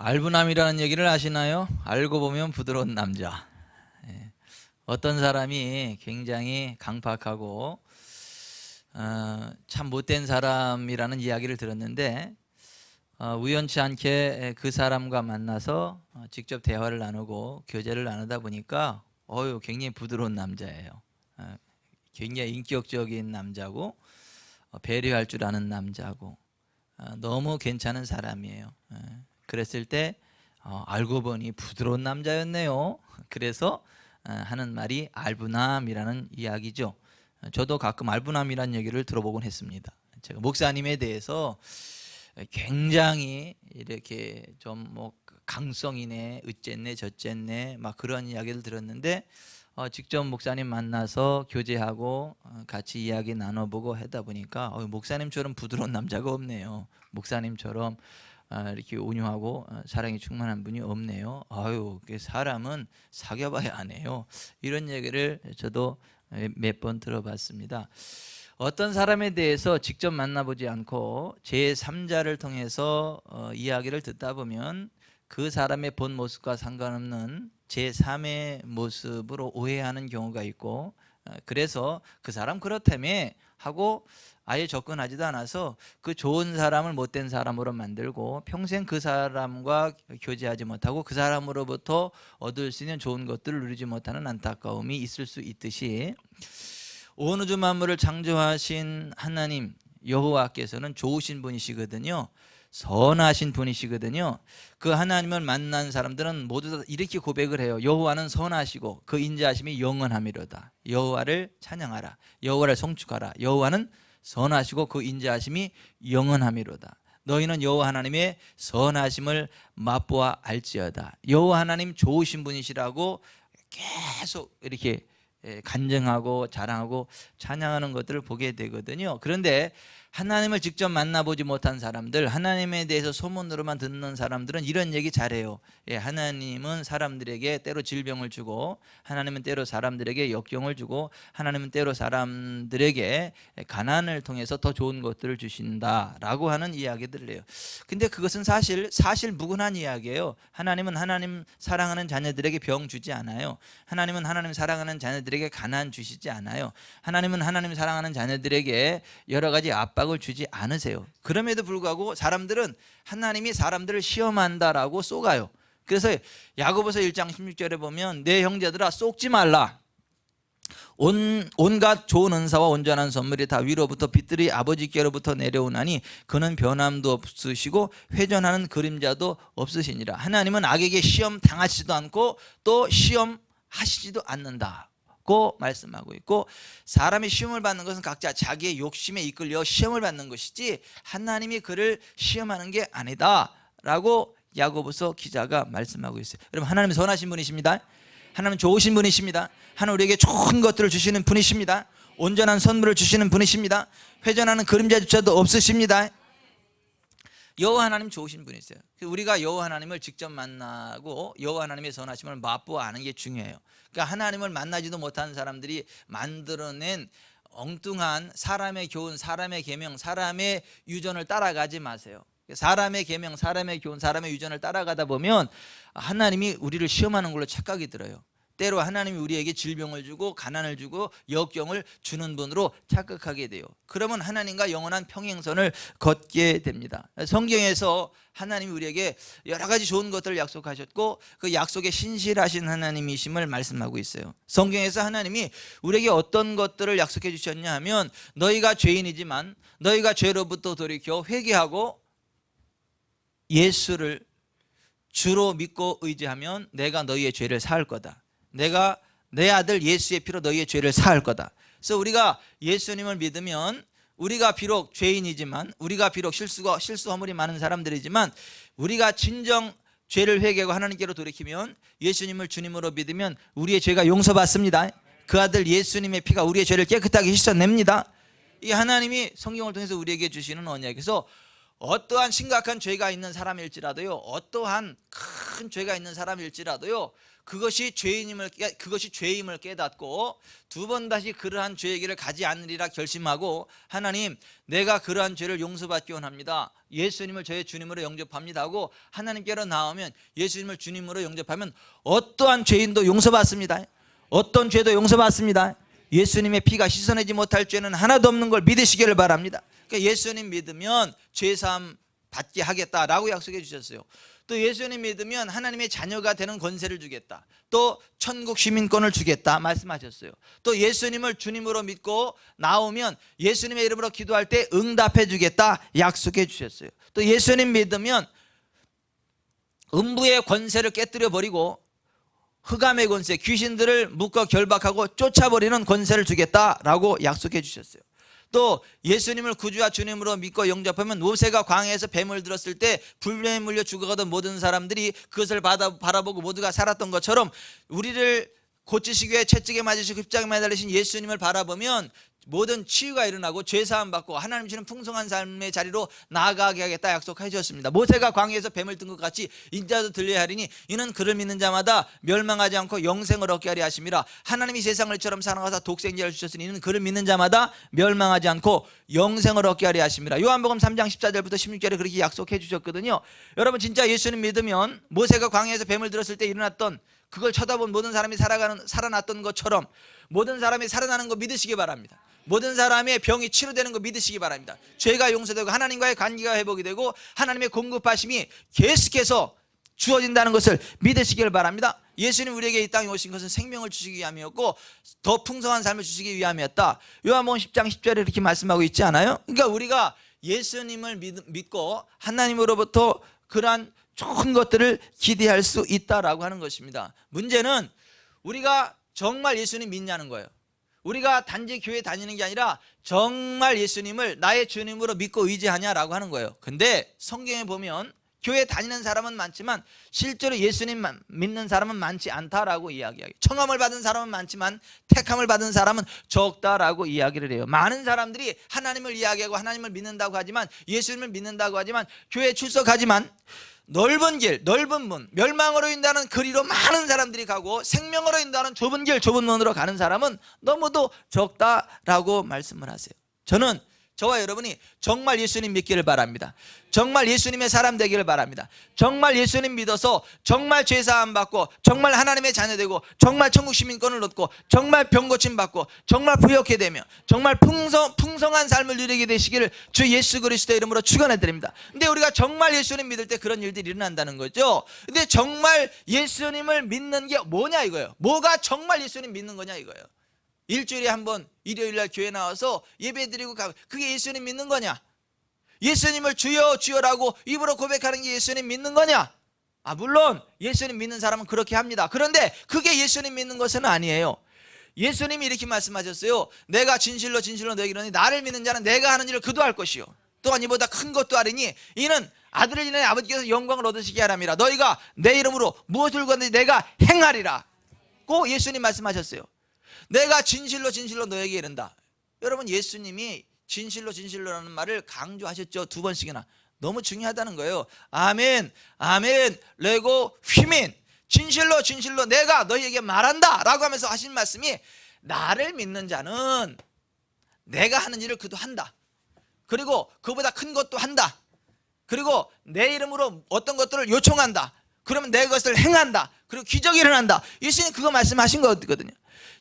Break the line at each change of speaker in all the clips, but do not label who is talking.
알부남이라는 얘기를 아시나요? 알고 보면 부드러운 남자. 어떤 사람이 굉장히 강팍하고 참 못된 사람이라는 이야기를 들었는데 우연치 않게 그 사람과 만나서 직접 대화를 나누고 교제를 나누다 보니까 굉장히 부드러운 남자예요. 굉장히 인격적인 남자고 배려할 줄 아는 남자고 너무 괜찮은 사람이에요. 그랬을 때 알고 보니 부드러운 남자였네요. 그래서 하는 말이 알부남이라는 이야기죠. 저도 가끔 알부남이라는 얘기를 들어보곤 했습니다. 제가 목사님에 대해서 굉장히 이렇게 좀 뭐 강성이네, 어쨌네, 저쨌네 막 그런 이야기를 들었는데 직접 목사님 만나서 교제하고 같이 이야기 나눠보고 하다 보니까 목사님처럼 부드러운 남자가 없네요. 목사님처럼 이렇게 온유하고 사랑이 충만한 분이 없네요. 사람은 사귀어봐야 하네요. 이런 얘기를 저도 몇 번 들어봤습니다. 어떤 사람에 대해서 직접 만나보지 않고 제3자를 통해서 이야기를 듣다 보면 그 사람의 본 모습과 상관없는 제3의 모습으로 오해하는 경우가 있고, 그래서 그 사람 그렇다며 하고 아예 접근하지도 않아서 그 좋은 사람을 못된 사람으로 만들고 평생 그 사람과 교제하지 못하고 그 사람으로부터 얻을 수 있는 좋은 것들을 누리지 못하는 안타까움이 있을 수 있듯이, 온 우주 만물을 창조하신 하나님 여호와께서는 좋으신 분이시거든요. 선하신 분이시거든요. 그 하나님을 만난 사람들은 모두 다 이렇게 고백을 해요. 여호와는 선하시고 그 인자하심이 영원하미로다. 여호와를 찬양하라. 여호와를 송축하라. 여호와는 선하시고 그 인자하심이 영원하미로다. 너희는 여호와 하나님의 선하심을 맛보아 알지어다. 여호와 하나님 좋으신 분이시라고 계속 이렇게 간증하고 자랑하고 찬양하는 것들을 보게 되거든요. 그런데 하나님을 직접 만나보지 못한 사람들, 하나님에 대해서 소문으로만 듣는 사람들은 이런 얘기 잘해요. 하나님은 사람들에게 때로 질병을 주고, 하나님은 때로 사람들에게 역경을 주고, 하나님은 때로 사람들에게 가난을 통해서 더 좋은 것들을 주신다라고 하는 이야기들을 해요. 근데 그것은 사실 무근한 이야기예요. 하나님은 하나님 사랑하는 자녀들에게 병 주지 않아요. 하나님은 하나님 사랑하는 자녀들에게 가난 주시지 않아요. 하나님은 하나님 사랑하는 자녀들에게 여러 가지 압박을 주지 않으세요. 그럼에도 불구하고 사람들은 하나님이 사람들을 시험한다라고 쏘가요. 그래서 야고보서 1장 16절에 보면 내 형제들아 쏘지 말라. 온갖 좋은 은사와 온전한 선물이 다 위로부터 빛들이 아버지께로부터 내려오나니 그는 변함도 없으시고 회전하는 그림자도 없으시니라. 하나님은 악에게 시험 당하시지도 않고 또 시험하시지도 않는다 고 말씀하고 있고, 사람이 시험을 받는 것은 각자 자기의 욕심에 이끌려 시험을 받는 것이지 하나님이 그를 시험하는 게 아니다 라고 야고보서 기자가 말씀하고 있어요. 여러분, 하나님은 선하신 분이십니다. 하나님은 좋으신 분이십니다. 하나님 우리에게 좋은 것들을 주시는 분이십니다. 온전한 선물을 주시는 분이십니다. 회전하는 그림자조차도 없으십니다. 여호와 하나님 좋으신 분이세요. 우리가 여호와 하나님을 직접 만나고 여호와 하나님의 선하심을 맛보아 아는 게 중요해요. 그러니까 하나님을 만나지도 못한 사람들이 만들어낸 엉뚱한 사람의 교훈, 사람의 계명, 사람의 유전을 따라가지 마세요. 사람의 계명, 사람의 교훈, 사람의 유전을 따라가다 보면 하나님이 우리를 시험하는 걸로 착각이 들어요. 때로 하나님이 우리에게 질병을 주고 가난을 주고 역경을 주는 분으로 착각하게 돼요. 그러면 하나님과 영원한 평행선을 걷게 됩니다. 성경에서 하나님이 우리에게 여러 가지 좋은 것들을 약속하셨고 그 약속에 신실하신 하나님이심을 말씀하고 있어요. 성경에서 하나님이 우리에게 어떤 것들을 약속해 주셨냐 하면, 너희가 죄인이지만 너희가 죄로부터 돌이켜 회개하고 예수를 주로 믿고 의지하면 내가 너희의 죄를 사할 거다. 내가 내 아들 예수의 피로 너희의 죄를 사할 거다. 그래서 우리가 예수님을 믿으면 우리가 비록 죄인이지만, 우리가 비록 실수 허물이 많은 사람들이지만, 우리가 진정 죄를 회개하고 하나님께로 돌이키면, 예수님을 주님으로 믿으면 우리의 죄가 용서받습니다. 그 아들 예수님의 피가 우리의 죄를 깨끗하게 씻어냅니다. 이 하나님이 성경을 통해서 우리에게 주시는 언약에서 어떠한 심각한 죄가 있는 사람일지라도요, 어떠한 큰 큰 죄가 있는 사람일지라도요, 그것이 죄임을 깨닫고 두 번 다시 그러한 죄의 길을 가지 않으리라 결심하고, 하나님, 내가 그러한 죄를 용서받기 원합니다, 예수님을 저의 주님으로 영접합니다 하고 하나님께로 나오면, 예수님을 주님으로 영접하면 어떠한 죄인도 용서받습니다. 어떤 죄도 용서받습니다. 예수님의 피가 씻어내지 못할 죄는 하나도 없는 걸 믿으시기를 바랍니다. 그러니까 예수님 믿으면 죄사함 받게 하겠다라고 약속해 주셨어요. 또 예수님 믿으면 하나님의 자녀가 되는 권세를 주겠다, 또 천국 시민권을 주겠다 말씀하셨어요. 또 예수님을 주님으로 믿고 나오면 예수님의 이름으로 기도할 때 응답해 주겠다 약속해 주셨어요. 또 예수님 믿으면 음부의 권세를 깨뜨려 버리고 흑암의 권세, 귀신들을 묶어 결박하고 쫓아버리는 권세를 주겠다라고 약속해 주셨어요. 또 예수님을 구주와 주님으로 믿고 영접하면, 모세가 광야에서 뱀을 들었을 때 불뱀에 물려 죽어가던 모든 사람들이 그것을 바라보고 모두가 살았던 것처럼, 우리를 고치시기 위해 채찍에 맞으시고 십자가에 매달리신 예수님을 바라보면 모든 치유가 일어나고 죄사함 받고 하나님 주시는 풍성한 삶의 자리로 나아가게 하겠다 약속해 주셨습니다. 모세가 광야에서 뱀을 든 것 같이 인자도 들려야 하리니 이는 그를 믿는 자마다 멸망하지 않고 영생을 얻게 하리 하심이라. 하나님이 세상을 이처럼 사랑하사 독생자를 주셨으니 이는 그를 믿는 자마다 멸망하지 않고 영생을 얻게 하리 하심이라. 요한복음 3장 14절부터 16절에 그렇게 약속해 주셨거든요. 여러분, 진짜 예수님 믿으면 모세가 광야에서 뱀을 들었을 때 일어났던, 그걸 쳐다본 모든 사람이 살아났던 것처럼 모든 사람이 살아나는 거 믿으시기 바랍니다. 모든 사람의 병이 치료되는 거 믿으시기 바랍니다. 죄가 용서되고 하나님과의 관계가 회복이 되고 하나님의 공급하심이 계속해서 주어진다는 것을 믿으시길 바랍니다. 예수님 우리에게 이 땅에 오신 것은 생명을 주시기 위함이었고 더 풍성한 삶을 주시기 위함이었다. 요한복음 10장 10절에 이렇게 말씀하고 있지 않아요? 그러니까 우리가 예수님을 믿고 하나님으로부터 그러한 좋은 것들을 기대할 수 있다라고 하는 것입니다. 문제는 우리가 정말 예수님 믿냐는 거예요. 우리가 단지 교회 다니는 게 아니라 정말 예수님을 나의 주님으로 믿고 의지하냐라고 하는 거예요. 근데 성경에 보면 교회 다니는 사람은 많지만 실제로 예수님 믿는 사람은 많지 않다라고 이야기해요. 청함을 받은 사람은 많지만 택함을 받은 사람은 적다라고 이야기를 해요. 많은 사람들이 하나님을 이야기하고 하나님을 믿는다고 하지만, 예수님을 믿는다고 하지만, 교회에 출석하지만 넓은 길, 넓은 문, 멸망으로 인도하는 거리로 많은 사람들이 가고 생명으로 인도하는 좁은 길, 좁은 문으로 가는 사람은 너무도 적다라고 말씀을 하세요. 저는 저와 여러분이 정말 예수님 믿기를 바랍니다. 정말 예수님의 사람 되기를 바랍니다. 정말 예수님 믿어서 정말 죄사함 받고 정말 하나님의 자녀 되고 정말 천국 시민권을 얻고 정말 병 고침 받고 정말 부욕해 되며 정말 풍성한 삶을 누리게 되시기를 주 예수 그리스도의 이름으로 축원해 드립니다. 근데 우리가 정말 예수님 믿을 때 그런 일들이 일어난다는 거죠. 근데 정말 예수님을 믿는 게 뭐냐 이거예요. 뭐가 정말 예수님 믿는 거냐 이거예요. 일주일에 한 번 일요일날 교회 나와서 예배 드리고 가고, 그게 예수님 믿는 거냐? 예수님을 주여 주여라고 입으로 고백하는 게 예수님 믿는 거냐? 물론 예수님 믿는 사람은 그렇게 합니다. 그런데 그게 예수님 믿는 것은 아니에요. 예수님이 이렇게 말씀하셨어요. 내가 진실로 진실로 너희에게 이르노니 나를 믿는 자는 내가 하는 일을 그도 할 것이요 또한 이보다 큰 것도 하리니 이는 아들을 인하여 아버지께서 영광을 얻으시게 하람이라. 너희가 내 이름으로 무엇을 구하든지 내가 행하리라 고 예수님 말씀하셨어요. 내가 진실로 진실로 너에게 이른다. 여러분, 예수님이 진실로 진실로라는 말을 강조하셨죠. 2번씩이나. 너무 중요하다는 거예요. 아멘, 아멘, 레고 휘민. 진실로 진실로 내가 너희에게 말한다 라고 하면서 하신 말씀이, 나를 믿는 자는 내가 하는 일을 그도 한다. 그리고 그보다 큰 것도 한다. 그리고 내 이름으로 어떤 것들을 요청한다. 그러면 내 것을 행한다. 그리고 기적이 일어난다. 예수님 그거 말씀하신 거거든요.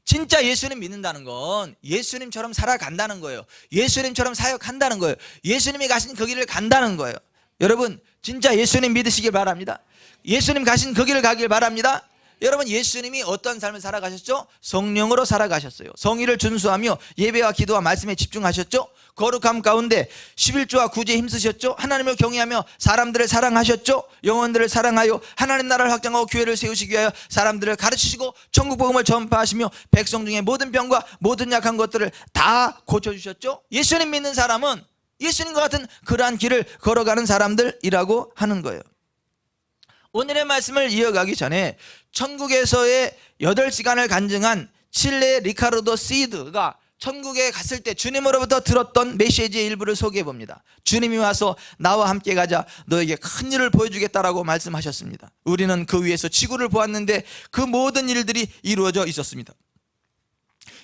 진짜 예수님 믿는다는 건 예수님처럼 살아간다는 거예요. 예수님처럼 사역한다는 거예요. 예수님이 가신 그 길을 간다는 거예요. 여러분, 진짜 예수님 믿으시길 바랍니다. 예수님 가신 그 길을 가길 바랍니다. 여러분, 예수님이 어떤 삶을 살아가셨죠? 성령으로 살아가셨어요. 성의를 준수하며 예배와 기도와 말씀에 집중하셨죠? 거룩함 가운데 11조와 구제에 힘쓰셨죠? 하나님을 경외하며 사람들을 사랑하셨죠? 영혼들을 사랑하여 하나님 나라를 확장하고 교회를 세우시기 위하여 사람들을 가르치시고 천국 복음을 전파하시며 백성 중에 모든 병과 모든 약한 것들을 다 고쳐주셨죠? 예수님 믿는 사람은 예수님과 같은 그러한 길을 걸어가는 사람들이라고 하는 거예요. 오늘의 말씀을 이어가기 전에 천국에서의 8시간을 간증한 칠레 리카르도 시드가 천국에 갔을 때 주님으로부터 들었던 메시지의 일부를 소개해 봅니다. 주님이 와서 나와 함께 가자, 너에게 큰 일을 보여주겠다라고 말씀하셨습니다. 우리는 그 위에서 지구를 보았는데 그 모든 일들이 이루어져 있었습니다.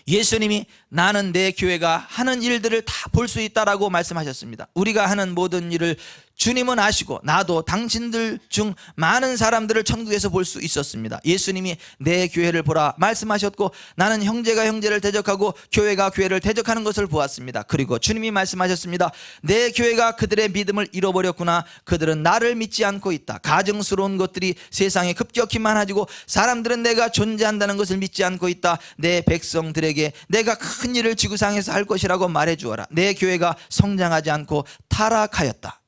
예수님이 나는 내 교회가 하는 일들을 다 볼 수 있다라고 말씀하셨습니다. 우리가 하는 모든 일을 주님은 아시고 나도 당신들 중 많은 사람들을 천국에서 볼 수 있었습니다. 예수님이 내 교회를 보라 말씀하셨고 나는 형제가 형제를 대적하고 교회가 교회를 대적하는 것을 보았습니다. 그리고 주님이 말씀하셨습니다. 내 교회가 그들의 믿음을 잃어버렸구나. 그들은 나를 믿지 않고 있다. 가증스러운 것들이 세상에 급격히 많아지고 사람들은 내가 존재한다는 것을 믿지 않고 있다. 내 백성들에게 내가 큰 일을 지구상에서 할 것이라고 말해주어라. 내 교회가 성장하지 않고 타락하였다.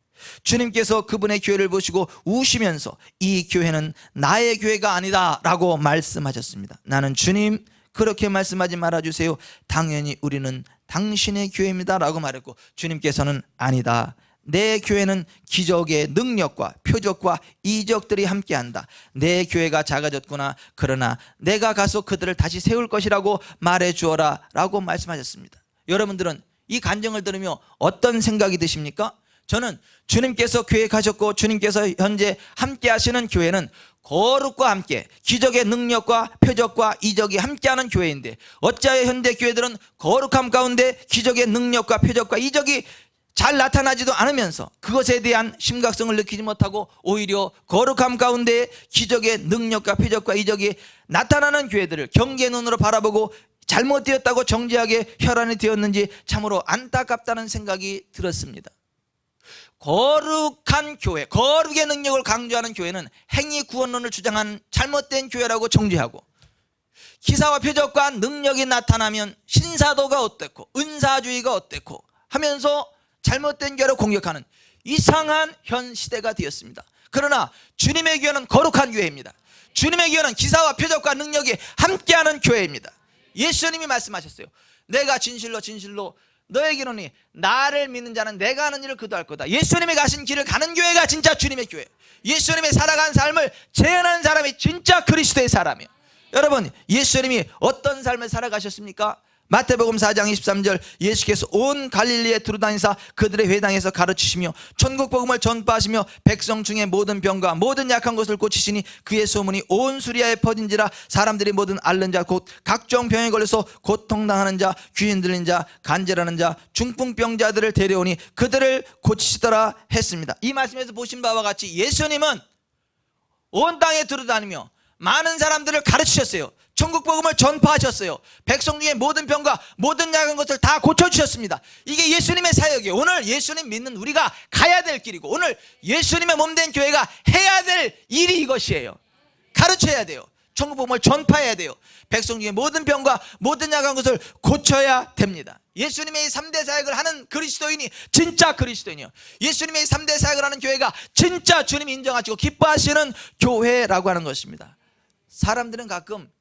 주님께서 그분의 교회를 보시고 우시면서 이 교회는 나의 교회가 아니다 라고 말씀하셨습니다. 나는 주님 그렇게 말씀하지 말아주세요. 당연히 우리는 당신의 교회입니다 라고 말했고, 주님께서는 아니다. 내 교회는 기적의 능력과 표적과 이적들이 함께한다. 내 교회가 작아졌구나. 그러나 내가 가서 그들을 다시 세울 것이라고 말해주어라 라고 말씀하셨습니다. 여러분들은 이 간증을 들으며 어떤 생각이 드십니까? 저는 주님께서 계획하셨고 주님께서 현재 함께 하시는 교회는 거룩과 함께 기적의 능력과 표적과 이적이 함께하는 교회인데, 어찌하여 현대 교회들은 거룩함 가운데 기적의 능력과 표적과 이적이 잘 나타나지도 않으면서 그것에 대한 심각성을 느끼지 못하고 오히려 거룩함 가운데 기적의 능력과 표적과 이적이 나타나는 교회들을 경계의 눈으로 바라보고 잘못되었다고 정죄하게 혈안이 되었는지 참으로 안타깝다는 생각이 들었습니다. 거룩한 교회, 거룩의 능력을 강조하는 교회는 행위 구원론을 주장한 잘못된 교회라고 정죄하고, 기사와 표적과 능력이 나타나면 신사도가 어땠고 은사주의가 어땠고 하면서 잘못된 교회를 공격하는 이상한 현 시대가 되었습니다. 그러나 주님의 교회는 거룩한 교회입니다. 주님의 교회는 기사와 표적과 능력이 함께하는 교회입니다. 예수님이 말씀하셨어요. 내가 진실로 진실로 너에게 이르노니 나를 믿는 자는 내가 하는 일을 그도 할 거다. 예수님이 가신 길을 가는 교회가 진짜 주님의 교회, 예수님이 살아간 삶을 재현하는 사람이 진짜 그리스도의 사람이에요. 여러분, 예수님이 어떤 삶을 살아가셨습니까? 마태복음 4장 23절, 예수께서 온 갈릴리에 두루다니사 그들의 회당에서 가르치시며 천국 복음을 전파하시며 백성 중에 모든 병과 모든 약한 것을 고치시니 그의 소문이 온 수리아에 퍼진지라. 사람들이 모든 앓는 자 곧 각종 병에 걸려서 고통당하는 자, 귀신 들린 자, 간절하는 자, 중풍병자들을 데려오니 그들을 고치시더라 했습니다. 이 말씀에서 보신 바와 같이 예수님은 온 땅에 두루다니며 많은 사람들을 가르치셨어요. 천국 복음을 전파하셨어요. 백성 중에 모든 병과 모든 약한 것을 다 고쳐주셨습니다. 이게 예수님의 사역이에요. 오늘 예수님 믿는 우리가 가야 될 길이고, 오늘 예수님의 몸된 교회가 해야 될 일이 이것이에요. 가르쳐야 돼요. 천국 복음을 전파해야 돼요. 백성 중에 모든 병과 모든 약한 것을 고쳐야 됩니다. 예수님의 이 3대 사역을 하는 그리스도인이 진짜 그리스도인이에요. 예수님의 이 3대 사역을 하는 교회가 진짜 주님이 인정하시고 기뻐하시는 교회라고 하는 것입니다. 사람들은 가끔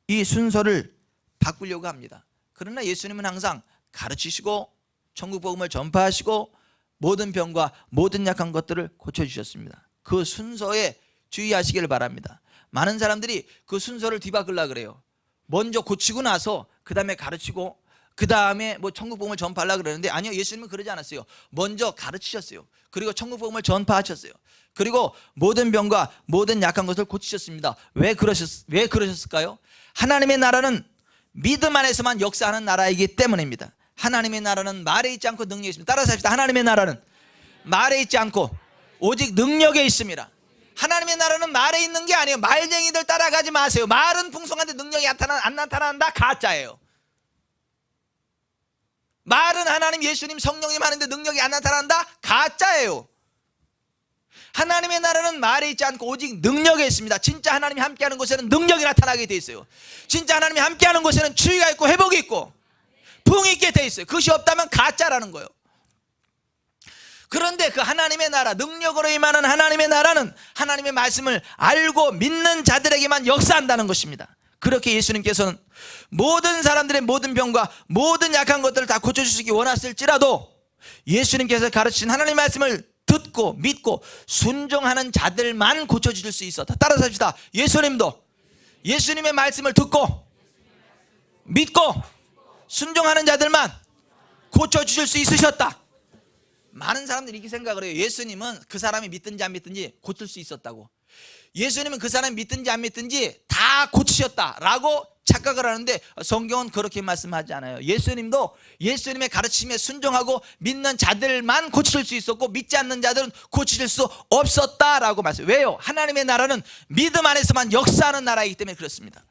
이 순서를 바꾸려고 합니다. 그러나 예수님은 항상 가르치시고 천국 복음을 전파하시고 모든 병과 모든 약한 것들을 고쳐주셨습니다. 그 순서에 주의하시기를 바랍니다. 많은 사람들이 그 순서를 뒤바꾸려고 그래요. 먼저 고치고 나서 그 다음에 가르치고 그 다음에 뭐 천국 복음을 전파하려고 그러는데, 아니요, 예수님은 그러지 않았어요. 먼저 가르치셨어요. 그리고 천국 복음을 전파하셨어요. 그리고 모든 병과 모든 약한 것을 고치셨습니다. 왜 그러셨을까요? 하나님의 나라는 믿음 안에서만 역사하는 나라이기 때문입니다. 하나님의 나라는 말에 있지 않고 능력에 있습니다. 따라서 합시다. 하나님의 나라는 말에 있지 않고 오직 능력에 있습니다. 하나님의 나라는 말에 있는 게 아니에요. 말쟁이들 따라가지 마세요. 말은 풍성한데 능력이 안 나타난다? 가짜예요. 말은 하나님, 예수님, 성령님 하는데 능력이 안 나타난다? 가짜예요. 하나님의 나라는 말에 있지 않고 오직 능력에 있습니다. 진짜 하나님이 함께하는 곳에는 능력이 나타나게 돼 있어요. 진짜 하나님이 함께하는 곳에는 치유가 있고 회복이 있고 부흥이 있게 돼 있어요. 그것이 없다면 가짜라는 거예요. 그런데 그 하나님의 나라, 능력으로 임하는 하나님의 나라는 하나님의 말씀을 알고 믿는 자들에게만 역사한다는 것입니다. 그렇게 예수님께서는 모든 사람들의 모든 병과 모든 약한 것들을 다 고쳐주시기 원하실지라도 예수님께서 가르치신 하나님의 말씀을 듣고 믿고 순종하는 자들만 고쳐주실 수 있었다. 따라서 합시다. 예수님도 예수님의 말씀을 듣고 믿고 순종하는 자들만 고쳐주실 수 있으셨다. 많은 사람들이 이렇게 생각을 해요. 예수님은 그 사람이 믿든지 안 믿든지 고칠 수 있었다고. 예수님은 그 사람이 믿든지 안 믿든지 다 고치셨다라고 착각을 하는데 성경은 그렇게 말씀하지 않아요. 예수님도 예수님의 가르침에 순종하고 믿는 자들만 고칠 수 있었고 믿지 않는 자들은 고칠 수 없었다라고 말씀해요. 왜요? 하나님의 나라는 믿음 안에서만 역사하는 나라이기 때문에 그렇습니다.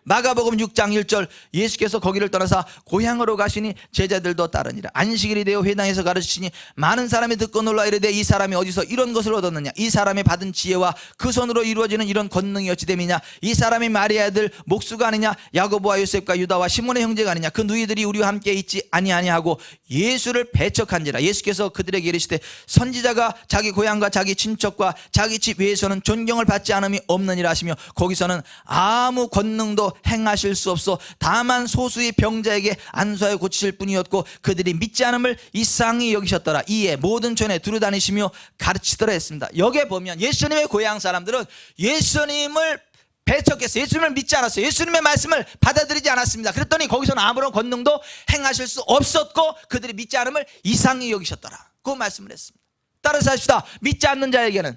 마가복음 6장 1절 예수께서 거기를 떠나서 고향으로 가시니 제자들도 따르니라. 안식일이 되어 회당에서 가르치시니 많은 사람이 듣고 놀라 이르되 이 사람이 어디서 이런 것을 얻었느냐? 이 사람이 받은 지혜와 그 손으로 이루어지는 이런 권능이 어찌 됨이냐? 이 사람이 마리아의 아들 목수가 아니냐? 야고보와 요셉과 유다와 시몬의 형제가 아니냐? 그 누이들이 우리와 함께 있지 아니하냐고 예수를 배척한지라. 예수께서 그들에게 이르시되 선지자가 자기 고향과 자기 친척과 자기 집 외에서는 존경을 받지 않음이 없느니라 하시며 거기서는 아무 권능도 행하실 수 없어 다만 소수의 병자에게 안수하여 고치실 뿐이었고 그들이 믿지 않음을 이상히 여기셨더라. 이에 모든 촌에 두루다니시며 가르치더라 했습니다. 여기에 보면 예수님의 고향 사람들은 예수님을 배척했어요. 예수님을 믿지 않았어요. 예수님의 말씀을 받아들이지 않았습니다. 그랬더니 거기서는 아무런 권능도 행하실 수 없었고 그들이 믿지 않음을 이상히 여기셨더라. 그 말씀을 했습니다. 따라서 합시다. 믿지 않는 자에게는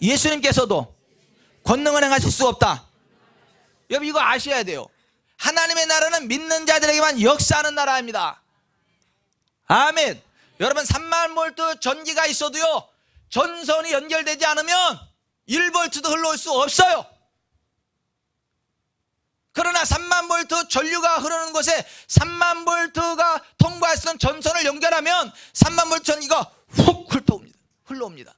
예수님께서도 권능을 행하실 수 없다. 여러분 이거 아셔야 돼요. 하나님의 나라는 믿는 자들에게만 역사하는 나라입니다. 아멘. 여러분 3만 볼트 전기가 있어도요 전선이 연결되지 않으면 1볼트도 흘러올 수 없어요. 그러나 3만 볼트 전류가 흐르는 곳에 3만 볼트가 통과할 수 있는 전선을 연결하면 3만 볼트 전기가 훅 흘러옵니다.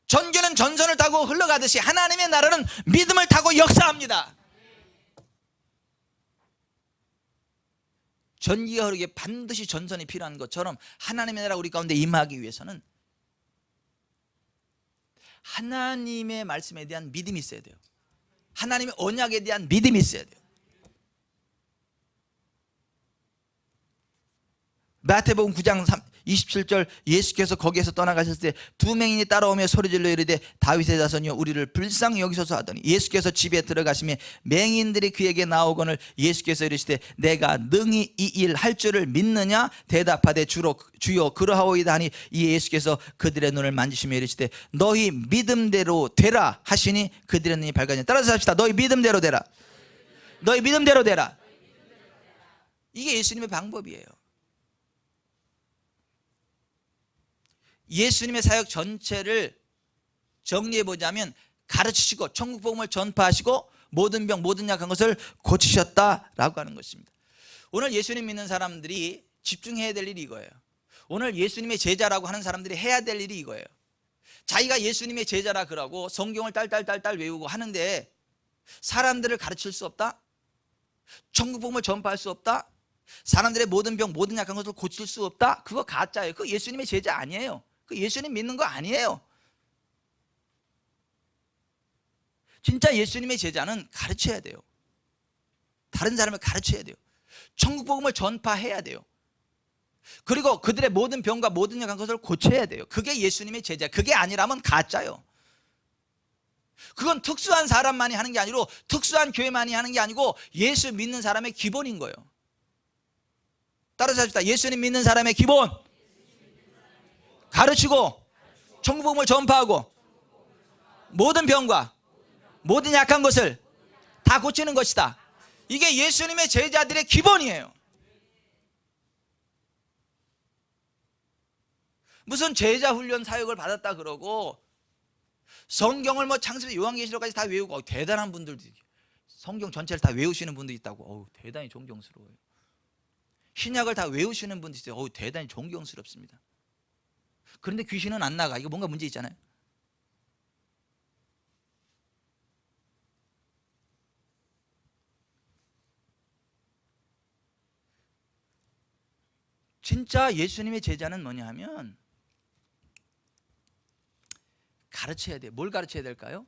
전기는 전선을 타고 흘러가듯이 하나님의 나라는 믿음을 타고 역사합니다. 전기가 흐르기에 반드시 전선이 필요한 것처럼 하나님의 나라가 우리 가운데 임하기 위해서는 하나님의 말씀에 대한 믿음이 있어야 돼요. 하나님의 언약에 대한 믿음이 있어야 돼요. 마태복음 9장 27절 예수께서 거기에서 떠나가셨을 때 두 맹인이 따라오며 소리질러 이르되 다윗의 자손이여 우리를 불쌍히 여기소서 하더니 예수께서 집에 들어가시며 맹인들이 그에게 나오거늘 예수께서 이르시되 내가 능히 이 일 할 줄을 믿느냐? 대답하되 주여 그러하오이다 하니 이에 예수께서 그들의 눈을 만지시며 이르시되 너희 믿음대로 되라 하시니 그들의 눈이 밝아지니. 따라서 합시다. 너희 믿음대로 되라. 너희 믿음대로 되라. 이게 예수님의 방법이에요. 예수님의 사역 전체를 정리해보자면 가르치시고 천국 복음을 전파하시고 모든 병 모든 약한 것을 고치셨다라고 하는 것입니다. 오늘 예수님 믿는 사람들이 집중해야 될 일이 이거예요. 오늘 예수님의 제자라고 하는 사람들이 해야 될 일이 이거예요. 자기가 예수님의 제자라 그러고 성경을 딸딸딸딸 외우고 하는데 사람들을 가르칠 수 없다? 천국 복음을 전파할 수 없다? 사람들의 모든 병 모든 약한 것을 고칠 수 없다? 그거 가짜예요. 그거 예수님의 제자 아니에요. 그 예수님 믿는 거 아니에요. 진짜 예수님의 제자는 가르쳐야 돼요. 다른 사람을 가르쳐야 돼요. 천국 복음을 전파해야 돼요. 그리고 그들의 모든 병과 모든 약한 것을 고쳐야 돼요. 그게 예수님의 제자. 그게 아니라면 가짜요. 그건 특수한 사람만이 하는 게 아니고 특수한 교회만이 하는 게 아니고 예수 믿는 사람의 기본인 거예요. 따라서 합시다. 예수님 믿는 사람의 기본 가르치고 천국 복음을 전파하고 모든 병과 모든 약한 것을 다 고치는 것이다. 이게 예수님의 제자들의 기본이에요. 무슨 제자 훈련 사역을 받았다 그러고 성경을 뭐 창세기 요한계시록까지 다 외우고 대단한 분들도 성경 전체를 다 외우시는 분도 있다고 대단히 존경스러워요. 신약을 다 외우시는 분도 있어요. 대단히 존경스럽습니다. 그런데 귀신은 안 나가. 이거 뭔가 문제 있잖아요. 진짜 예수님의 제자는 뭐냐 하면 가르쳐야 돼요. 뭘 가르쳐야 될까요?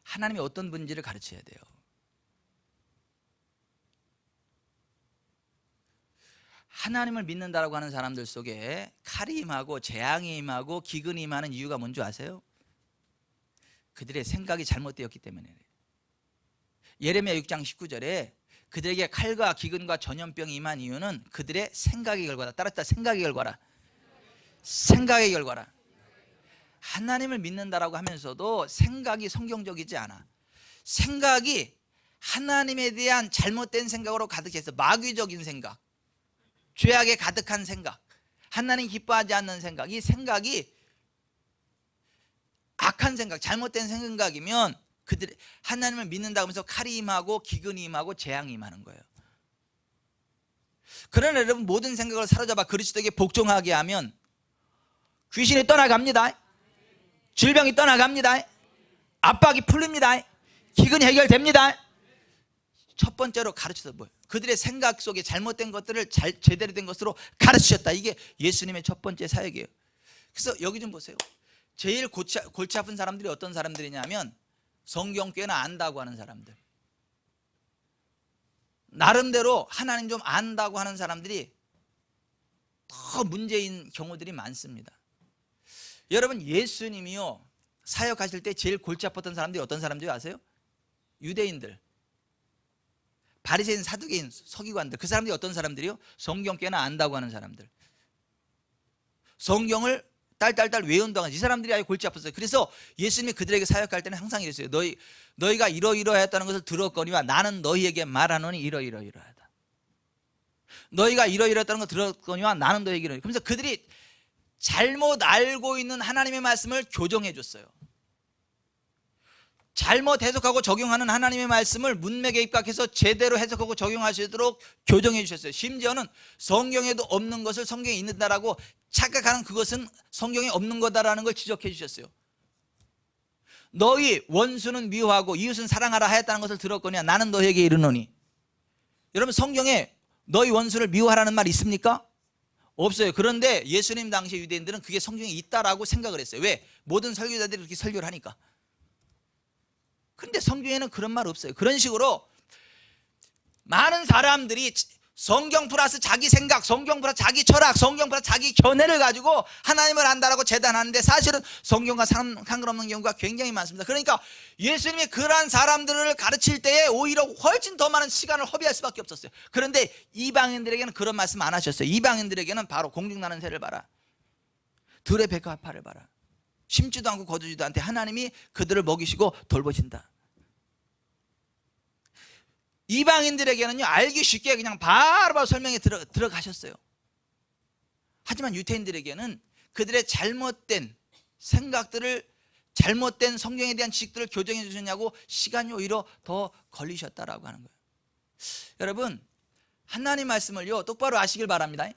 하나님이 어떤 분인지를 가르쳐야 돼요. 하나님을 믿는다라고 하는 사람들 속에 칼이 임하고 재앙이 임하고 기근이 임하는 이유가 뭔지 아세요? 그들의 생각이 잘못되었기 때문에. 예레미야 6장 19절에 그들에게 칼과 기근과 전염병이 임한 이유는 그들의 생각의 결과다. 따랐다. 생각의 결과라. 생각의 결과라. 하나님을 믿는다라고 하면서도 생각이 성경적이지 않아. 생각이 하나님에 대한 잘못된 생각으로 가득해서 마귀적인 생각, 죄악에 가득한 생각, 하나님 기뻐하지 않는 생각, 이 생각이 악한 생각, 잘못된 생각이면 그들이 하나님을 믿는다고 하면서 칼이 임하고 기근이 임하고 재앙이 임하는 거예요. 그러나 여러분, 모든 생각을 사로잡아 그리스도에게 복종하게 하면 귀신이 떠나갑니다. 질병이 떠나갑니다. 압박이 풀립니다. 기근이 해결됩니다. 첫 번째로 가르쳐서 뭐예요? 그들의 생각 속에 잘못된 것들을 제대로 된 것으로 가르치셨다. 이게 예수님의 첫 번째 사역이에요. 그래서 여기 좀 보세요. 제일 골치 아픈 사람들이 어떤 사람들이냐면 성경 꽤나 안다고 하는 사람들, 나름대로 하나님 좀 안다고 하는 사람들이 더 문제인 경우들이 많습니다. 여러분, 예수님이요 사역하실 때 제일 골치 아팠던 사람들이 어떤 사람들이 아세요? 유대인들, 바리새인, 사두개인, 서기관들. 그 사람들이 어떤 사람들이요? 성경 꽤나 안다고 하는 사람들, 성경을 딸딸딸 외운 동안 이 사람들이 아예 골치 아팠어요. 그래서 예수님이 그들에게 사역할 때는 항상 이랬어요. 너희가 이러이러했다는 것을 들었거니와 나는 너희에게 말하노니 이러이러하다. 너희가 이러이러했다는 것을 들었거니와 나는 너희에게 이러이러. 그러면서 그들이 잘못 알고 있는 하나님의 말씀을 교정해 줬어요. 잘못 해석하고 적용하는 하나님의 말씀을 문맥에 입각해서 제대로 해석하고 적용하시도록 교정해 주셨어요. 심지어는 성경에도 없는 것을 성경에 있는다라고 착각하는 그것은 성경에 없는 거다라는 걸 지적해 주셨어요. 너희 원수는 미워하고 이웃은 사랑하라 하였다는 것을 들었거니와 나는 너희에게 이르노니. 여러분, 성경에 너희 원수를 미워하라는 말 있습니까? 없어요. 그런데 예수님 당시 유대인들은 그게 성경에 있다라고 생각을 했어요. 왜? 모든 설교자들이 그렇게 설교를 하니까. 근데 성경에는 그런 말 없어요. 그런 식으로 많은 사람들이 성경 플러스 자기 생각, 성경 플러스 자기 철학, 성경 플러스 자기 견해를 가지고 하나님을 안다라고 재단하는데 사실은 성경과 상관없는 경우가 굉장히 많습니다. 그러니까 예수님이 그러한 사람들을 가르칠 때에 오히려 훨씬 더 많은 시간을 허비할 수밖에 없었어요. 그런데 이방인들에게는 그런 말씀 안 하셨어요. 이방인들에게는 바로 공중나는 새를 봐라, 들의 백합화를 봐라, 심지도 않고 거두지도 않되 하나님이 그들을 먹이시고 돌보신다. 이방인들에게는요 알기 쉽게 그냥 바로바로 설명에 들어가셨어요. 하지만 유태인들에게는 그들의 잘못된 생각들을, 잘못된 성경에 대한 지식들을 교정해 주셨냐고 시간이 오히려 더 걸리셨다라고 하는 거예요. 여러분, 하나님 말씀을요 똑바로 아시길 바랍니다.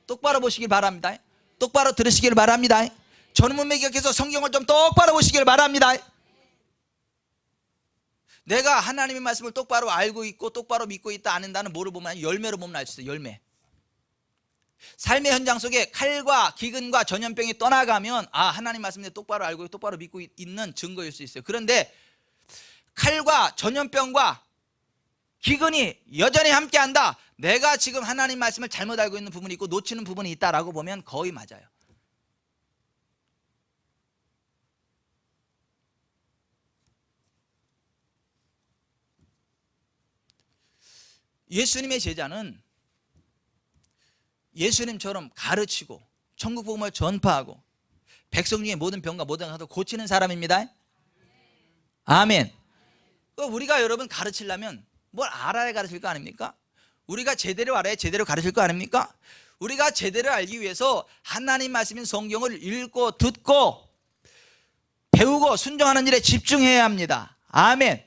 똑바로 보시길 바랍니다. 똑바로 들으시길 바랍니다. 전문맥 기억해서 성경을 좀 똑바로 보시길 바랍니다. 내가 하나님의 말씀을 똑바로 알고 있고 똑바로 믿고 있다 안 한다는 뭐를 보면 열매로 보면 알 수 있어요. 열매. 삶의 현장 속에 칼과 기근과 전염병이 떠나가면 하나님 말씀을 똑바로 알고 똑바로 믿고 있는 증거일 수 있어요. 그런데 칼과 전염병과 기근이 여전히 함께한다, 내가 지금 하나님 말씀을 잘못 알고 있는 부분이 있고 놓치는 부분이 있다라고 보면 거의 맞아요. 예수님의 제자는 예수님처럼 가르치고 천국 복음을 전파하고 백성 중에 모든 병과 모든 병도 고치는 사람입니다. 아멘. 우리가 여러분 가르치려면 뭘 알아야 가르칠 거 아닙니까? 우리가 제대로 알아야 제대로 가르칠 거 아닙니까? 우리가 제대로 알기 위해서 하나님 말씀인 성경을 읽고 듣고 배우고 순종하는 일에 집중해야 합니다. 아멘.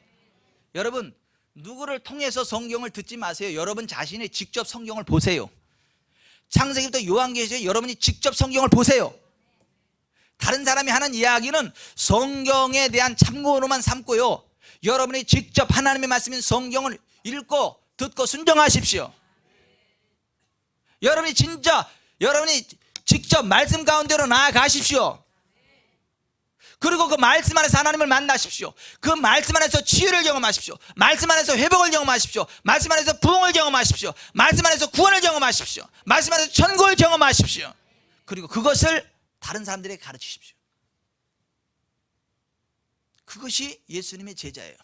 여러분, 누구를 통해서 성경을 듣지 마세요. 여러분 자신이 직접 성경을 보세요. 창세기부터 요한계시에 여러분이 직접 성경을 보세요. 다른 사람이 하는 이야기는 성경에 대한 참고로만 삼고요, 여러분이 직접 하나님의 말씀인 성경을 읽고 듣고 순종하십시오. 여러분이 직접 말씀 가운데로 나아가십시오. 그리고 그 말씀 안에서 하나님을 만나십시오. 그 말씀 안에서 치유를 경험하십시오. 말씀 안에서 회복을 경험하십시오. 말씀 안에서 부흥을 경험하십시오. 말씀 안에서 구원을 경험하십시오. 말씀 안에서 천국을 경험하십시오. 그리고 그것을 다른 사람들에게 가르치십시오. 그것이 예수님의 제자예요.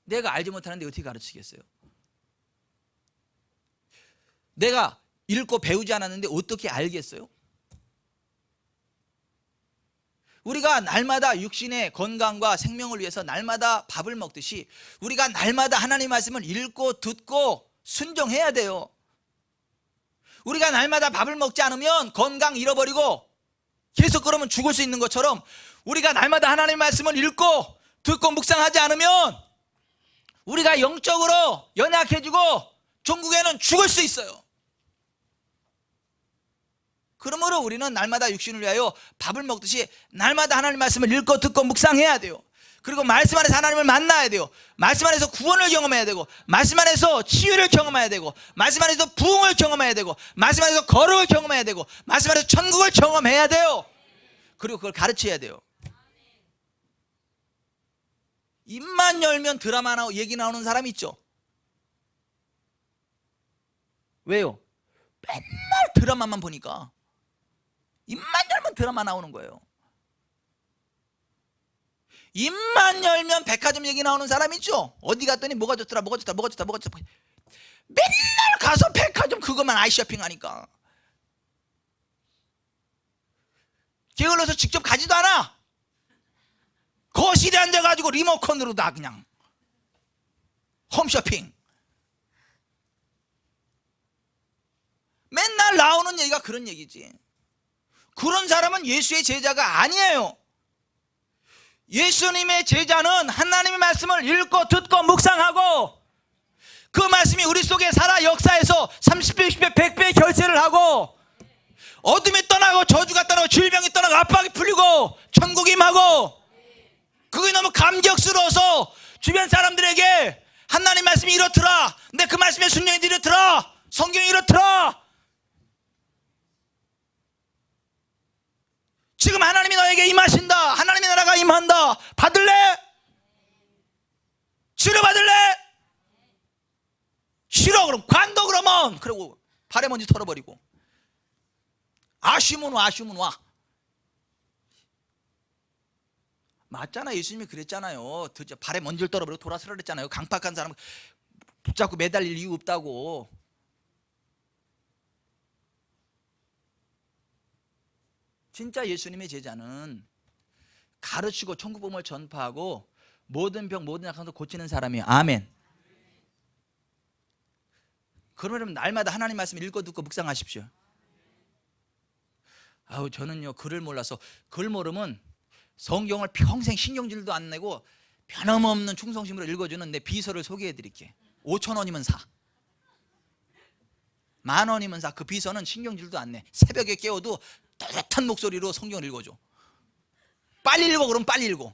내가 알지 못하는데 어떻게 가르치겠어요? 내가 읽고 배우지 않았는데 어떻게 알겠어요? 우리가 날마다 육신의 건강과 생명을 위해서 날마다 밥을 먹듯이 우리가 날마다 하나님 말씀을 읽고 듣고 순종해야 돼요. 우리가 날마다 밥을 먹지 않으면 건강 잃어버리고 계속 그러면 죽을 수 있는 것처럼 우리가 날마다 하나님 말씀을 읽고 듣고 묵상하지 않으면 우리가 영적으로 연약해지고 종국에는 죽을 수 있어요. 그러므로 우리는 날마다 육신을 위하여 밥을 먹듯이 날마다 하나님 말씀을 읽고 듣고 묵상해야 돼요. 그리고 말씀 안에서 하나님을 만나야 돼요. 말씀 안에서 구원을 경험해야 되고, 말씀 안에서 치유를 경험해야 되고, 말씀 안에서 부흥을 경험해야 되고, 말씀 안에서 거룩을 경험해야 되고, 말씀 안에서 천국을 경험해야 돼요. 그리고 그걸 가르쳐야 돼요. 입만 열면 드라마 얘기 나오는 사람 있죠? 왜요? 맨날 드라마만 보니까 입만 열면 드라마 나오는 거예요. 입만 열면 백화점 얘기 나오는 사람 있죠? 어디 갔더니 뭐가 좋더라, 뭐가 좋다, 뭐가 좋다, 뭐가 좋다. 맨날 가서 백화점 그것만 아이쇼핑 하니까 게을러서 직접 가지도 않아. 거실에 앉아가지고 리모컨으로 다 그냥 홈쇼핑. 맨날 나오는 얘기가 그런 얘기지. 그런 사람은 예수의 제자가 아니에요. 예수님의 제자는 하나님의 말씀을 읽고 듣고 묵상하고 그 말씀이 우리 속에 살아 역사에서 30배, 60배, 100배 결세를 하고 어둠이 떠나고 저주가 떠나고 질병이 떠나고 압박이 풀리고 천국이 임하고 그게 너무 감격스러워서 주변 사람들에게 하나님 말씀이 이렇더라, 근데 그 말씀에 순종이 이렇더라, 성경이 이렇더라, 지금 하나님이 너에게 임하신다, 하나님의 나라가 임한다, 받을래? 치료받을래? 싫어. 그럼 관둬. 그러면 그리고 발에 먼지 털어버리고 아쉬우면 와, 아쉬우면 와. 맞잖아. 예수님이 그랬잖아요. 발에 먼지를 떨어버리고 돌아서라 그랬잖아요. 강팍한 사람 붙잡고 매달릴 이유 없다고. 진짜 예수님의 제자는 가르치고 천국복음을 전파하고 모든 병 모든 약함도 고치는 사람이에요. 아멘. 그러면 날마다 하나님 말씀 읽고 듣고 묵상하십시오. 아우, 저는요 글을 몰라서. 글 모르면 성경을 평생 신경질도 안 내고 변함없는 충성심으로 읽어주는 내 비서를 소개해 드릴게. 5,000원이면 사, 10,000원이면 사. 그 비서는 신경질도 안 내. 새벽에 깨워도 따뜻한 목소리로 성경을 읽어줘. 빨리 읽어 그러면 빨리 읽어,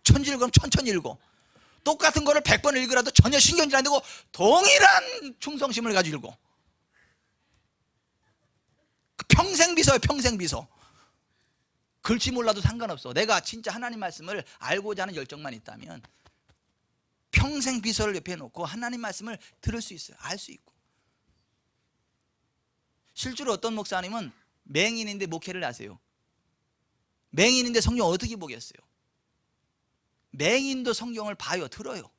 천천히 읽어 그러면 천천히 읽어. 똑같은 거를 100번 읽으라도 전혀 신경질 안 내고 동일한 충성심을 가지고 읽어. 평생 비서예요. 평생 비서. 글씨 몰라도 상관없어. 내가 진짜 하나님 말씀을 알고자 하는 열정만 있다면 평생 비서를 옆에 놓고 하나님 말씀을 들을 수 있어요. 알 수 있고. 실제로 어떤 목사님은 맹인인데 목회를 하세요. 맹인인데 성경 어떻게 보겠어요? 맹인도 성경을 봐요. 들어요.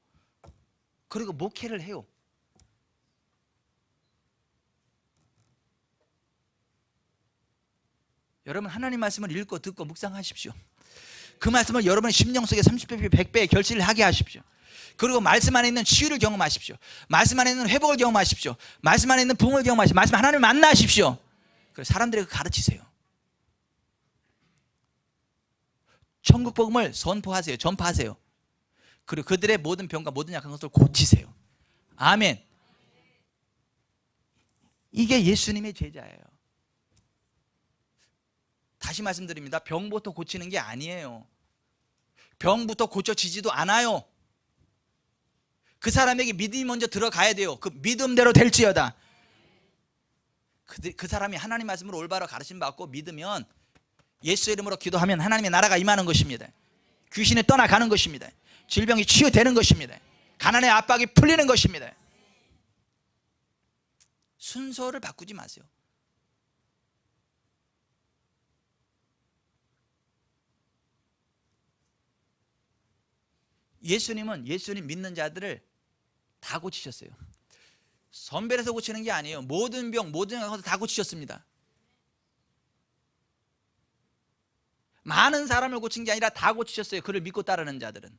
그리고 목회를 해요. 여러분 하나님 말씀을 읽고 듣고 묵상하십시오. 그 말씀을 여러분의 심령 속에 30배, 100배의 결실을 하게 하십시오. 그리고 말씀 안에 있는 치유를 경험하십시오. 말씀 안에 있는 회복을 경험하십시오. 말씀 안에 있는 부흥을 경험하십시오. 말씀 하나님을 만나십시오. 그래서 사람들에게 가르치세요. 천국 복음을 선포하세요. 전파하세요. 그리고 그들의 모든 병과 모든 약한 것을 고치세요. 아멘. 이게 예수님의 제자예요. 다시 말씀드립니다. 병부터 고치는 게 아니에요. 병부터 고쳐지지도 않아요. 그 사람에게 믿음이 먼저 들어가야 돼요. 그 믿음대로 될지어다. 그 사람이 하나님 말씀으로 올바로 가르침 받고 믿으면 예수 이름으로 기도하면 하나님의 나라가 임하는 것입니다. 귀신이 떠나가는 것입니다. 질병이 치유되는 것입니다. 가난의 압박이 풀리는 것입니다. 순서를 바꾸지 마세요. 예수님 믿는 자들을 다 고치셨어요. 선별해서 고치는 게 아니에요. 모든 병, 모든 것을 다 고치셨습니다. 많은 사람을 고친 게 아니라 다 고치셨어요. 그를 믿고 따르는 자들은.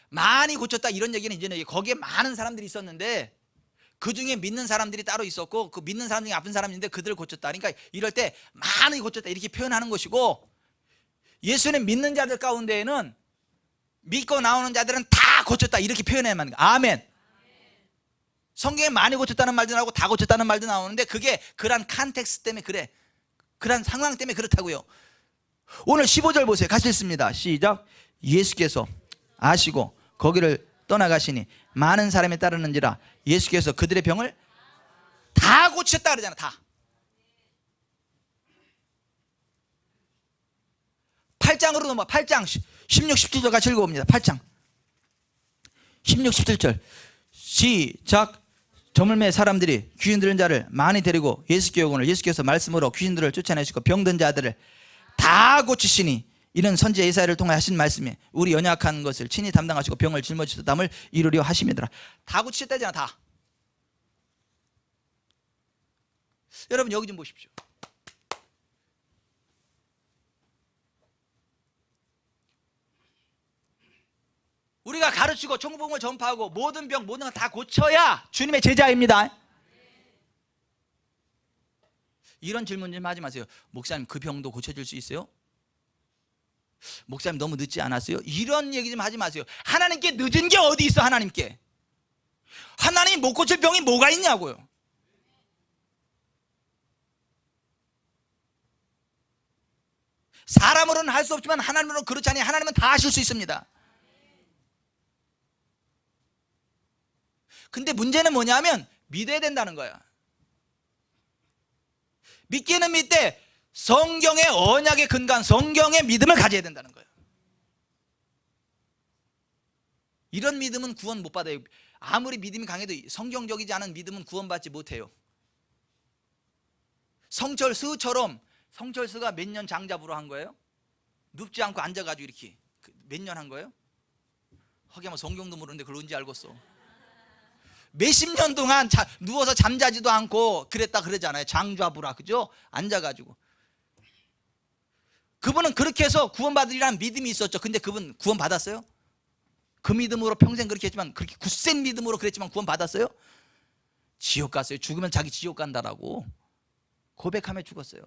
많이 고쳤다 이런 얘기는 이제는 거기에 많은 사람들이 있었는데 그 중에 믿는 사람들이 따로 있었고 그 믿는 사람 중에 아픈 사람이 있는데 그들을 고쳤다. 그러니까 이럴 때 많이 고쳤다 이렇게 표현하는 것이고, 예수님 믿는 자들 가운데에는 믿고 나오는 자들은 다 고쳤다 이렇게 표현해야만 합니다. 아멘. 성경에 많이 고쳤다는 말도 나오고 다 고쳤다는 말도 나오는데 그게 그런 컨텍스트 때문에 그래. 그런 상황 때문에 그렇다고요. 오늘 15절 보세요. 같이 읽습니다. 시작. 예수께서 아시고 거기를 떠나가시니 많은 사람이 따르는지라 예수께서 그들의 병을 다 고치셨다 그러잖아. 다. 8장으로 넘어가. 8장 16, 17절 같이 읽어봅니다. 8장 16, 17절 시작. 저물매 사람들이 귀신 들은 자를 많이 데리고 예수께 오거늘 예수께서 말씀으로 귀신들을 쫓아내시고 병든 자들을 다 고치시니 이는 선지자 예사야를 통해 하신 말씀에 우리 연약한 것을 친히 담당하시고 병을 짊어지셨담을 이루려 하심이더라. 다 고치셨다잖아. 다. 여러분 여기 좀 보십시오. 우리가 가르치고 천국복음을 전파하고 모든 병 모든 거 다 고쳐야 주님의 제자입니다. 이런 질문 좀 하지 마세요. 목사님 그 병도 고쳐질 수 있어요? 목사님 너무 늦지 않았어요? 이런 얘기 좀 하지 마세요. 하나님께 늦은 게 어디 있어? 하나님께 하나님이 못 고칠 병이 뭐가 있냐고요. 사람으로는 할 수 없지만 하나님으로는 그렇지 않아요. 하나님은 다 하실 수 있습니다. 근데 문제는 뭐냐면 믿어야 된다는 거야. 믿기는 믿되 성경의 언약에 근거한 성경의 믿음을 가져야 된다는 거예요. 이런 믿음은 구원 못 받아요. 아무리 믿음이 강해도 성경적이지 않은 믿음은 구원받지 못해요. 성철스처럼, 성철스가 몇 년 장잡으로 한 거예요? 눕지 않고 앉아가지고 이렇게 몇 년 한 거예요? 하기야 성경도 모르는데 그걸 언제 알겠어? 몇십 년 동안 누워서 잠자지도 않고 그랬다 그러잖아요. 장좌부라, 그죠? 앉아가지고. 그분은 그렇게 해서 구원받으리라는 믿음이 있었죠. 근데 그분 구원 받았어요? 그 믿음으로 평생 그렇게 했지만, 그렇게 굳센 믿음으로 그랬지만 구원 받았어요? 지옥 갔어요. 죽으면 자기 지옥 간다라고 고백하며 죽었어요.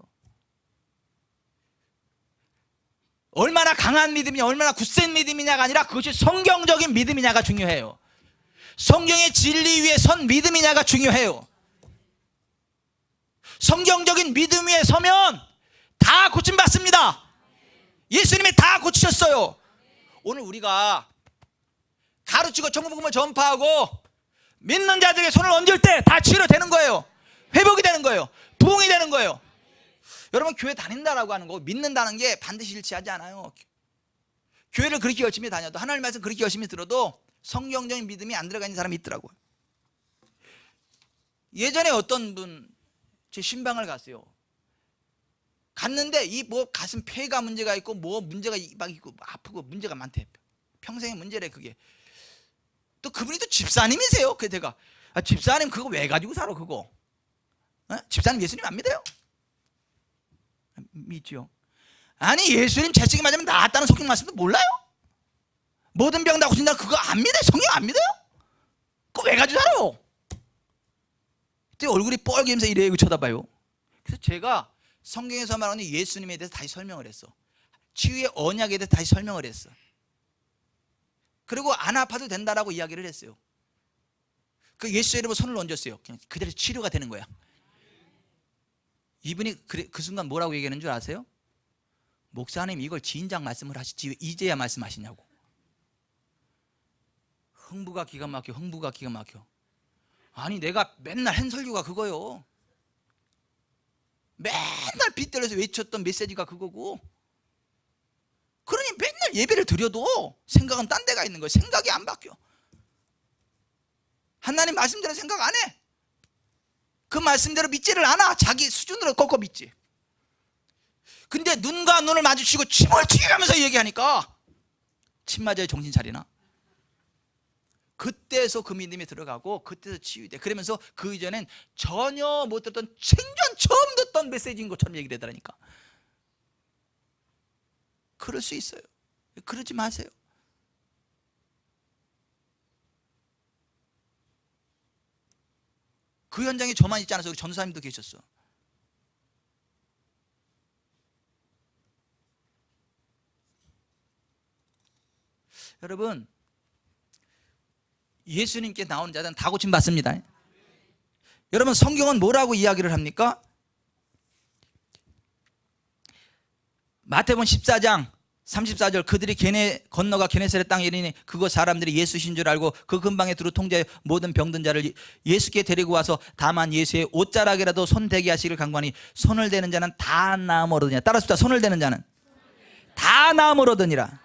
얼마나 강한 믿음이냐, 얼마나 굳센 믿음이냐가 아니라 그것이 성경적인 믿음이냐가 중요해요. 성경의 진리 위에 선 믿음이냐가 중요해요. 성경적인 믿음 위에 서면 다 고침받습니다. 예수님이 다 고치셨어요. 오늘 우리가 가르치고 천국복음을 전파하고 믿는 자들에게 손을 얹을 때 다 치료되는 거예요. 회복이 되는 거예요. 부흥이 되는 거예요. 여러분 교회 다닌다라고 하는 거, 믿는다는 게 반드시 일치하지 않아요. 교회를 그렇게 열심히 다녀도, 하나님 말씀 그렇게 열심히 들어도 성경적인 믿음이 안 들어가 있는 사람이 있더라고요. 예전에 어떤 분 제 신방을 갔어요. 갔는데 이 뭐 가슴 폐가 문제가 있고 뭐 문제가 막 있고 아프고 문제가 많대. 평생의 문제래 그게. 또 그분이 또 집사님이세요. 그래서 제가 집사님 그거 왜 가지고 살아 그거? 집사님 예수님 안 믿어요? 믿죠. 아니 예수님 재치기 맞으면 나았다는 성경 말씀도 몰라요? 모든 병 다 고친다 그거 안 믿어요? 성경 안 믿어요? 그거 왜 가지고 살아요? 그때 얼굴이 뻘개면서 이래 쳐다봐요. 그래서 제가 성경에서 말하는 예수님에 대해서 다시 설명을 했어. 치유의 언약에 대해서 다시 설명을 했어. 그리고 안 아파도 된다라고 이야기를 했어요. 그 예수의 이름으로 손을 얹었어요. 그냥 그대로 치료가 되는 거야. 이분이 그 순간 뭐라고 얘기하는 줄 아세요? 목사님 이걸 지인장 말씀을 하시지 왜 이제야 말씀하시냐고. 흥부가 기가 막혀. 흥부가 기가 막혀. 아니 내가 맨날 한 설교가 그거요. 맨날 빗대려서 외쳤던 메시지가 그거고, 그러니 맨날 예배를 드려도 생각은 딴 데가 있는 거예요. 생각이 안 바뀌어. 하나님 말씀대로 생각 안 해. 그 말씀대로 믿지를 않아. 자기 수준으로 꺾어 믿지. 근데 눈과 눈을 마주치고 침을 튀겨가면서 얘기하니까
침 맞아야 정신 차리나? 그때서 그 믿음이 들어가고 그때서 치유돼. 그러면서 그 이전엔 전혀 못 듣던 생전 처음 듣던 메시지인 것처럼 얘기를 하더라니까. 그럴 수 있어요. 그러지 마세요. 그 현장에 저만 있지 않아서 우리 전도사님도 계셨어. 여러분, 예수님께 나오는 자들은 다 고침받습니다. 여러분, 성경은 뭐라고 이야기를 합니까? 마태복음 14장 34절, 그들이 건너가 게네사렛 땅에 이르니 그곳 사람들이 예수신 줄 알고 그 근방에 두루 통제하여 모든 병든 자를 예수께 데리고 와서 다만 예수의 옷자락이라도 손대게 하시기를 간구하니 손을 대는 자는 다 나음을 얻으니라. 따라서 손을 대는 자는 다 나음을 얻으니라.